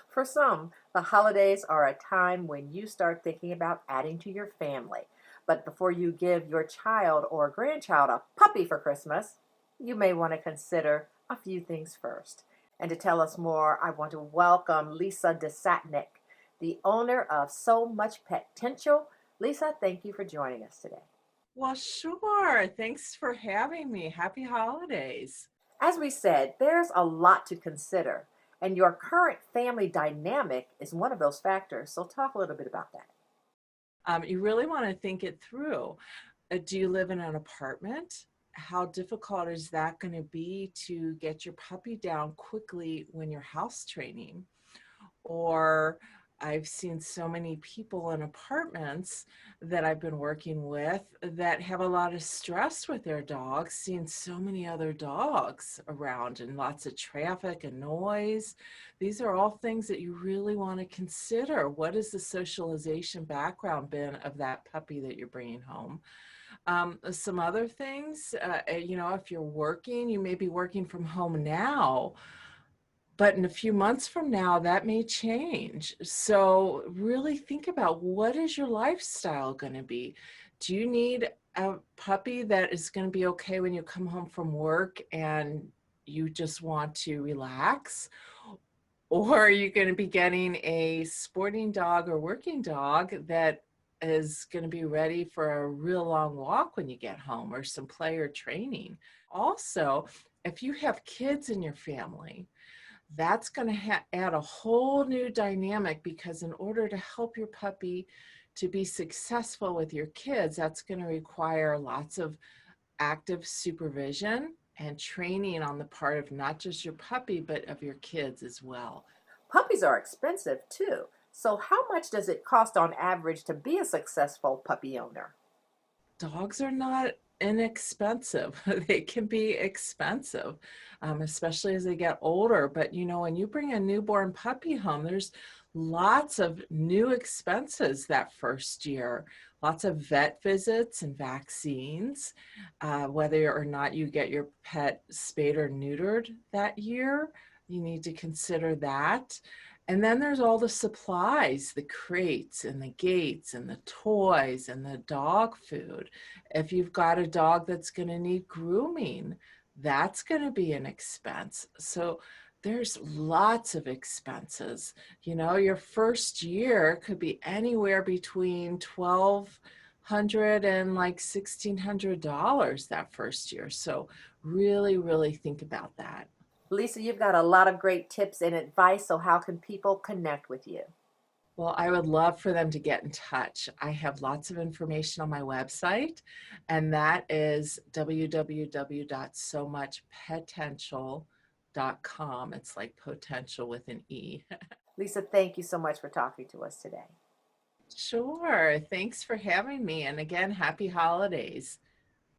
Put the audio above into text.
For some, the holidays are a time when you start thinking about adding to your family. But before you give your child or grandchild a puppy for Christmas, you may want to consider a few things first. And to tell us more, I want to welcome Lisa Desatnik, the owner of So Much PETential. Lisa, thank you for joining us today. Well, sure. Thanks for having me. Happy holidays. As we said, there's a lot to consider, and your current family dynamic is one of those factors. So, talk a little bit about that. You really want to think it through. Do you live in an apartment? How difficult is that going to be to get your puppy down quickly when you're house training? Or I've seen so many people in apartments that I've been working with that have a lot of stress with their dogs, seeing so many other dogs around and lots of traffic and noise. These are all things that you really want to consider. What has the socialization background been of that puppy that you're bringing home? Some other things, if you're working, you may be working from home now, but in a few months from now, that may change. So really think about, what is your lifestyle going to be? Do you need a puppy that is going to be okay when you come home from work and you just want to relax? Or are you going to be getting a sporting dog or working dog that is going to be ready for a real long walk when you get home, or some play or training? Also, if you have kids in your family, that's going to add a whole new dynamic, because in order to help your puppy to be successful with your kids, that's going to require lots of active supervision and training on the part of not just your puppy, but of your kids as well. Puppies are expensive too. So, how much does it cost on average to be a successful puppy owner? Dogs are not inexpensive. They can be expensive, especially as they get older. But when you bring a newborn puppy home, there's lots of new expenses that first year. Lots of vet visits and vaccines, whether or not you get your pet spayed or neutered that year. You need to consider that. And then there's all the supplies, the crates and the gates and the toys and the dog food. If you've got a dog that's going to need grooming, that's going to be an expense. So there's lots of expenses. Your first year could be anywhere between $1,200 and like $1,600 that first year. So really, really think about that. Lisa, you've got a lot of great tips and advice. So, how can people connect with you? Well, I would love for them to get in touch. I have lots of information on my website, and that is www.somuchpetential.com. It's like potential with an E. Lisa, thank you so much for talking to us today. Sure. Thanks for having me. And again, happy holidays.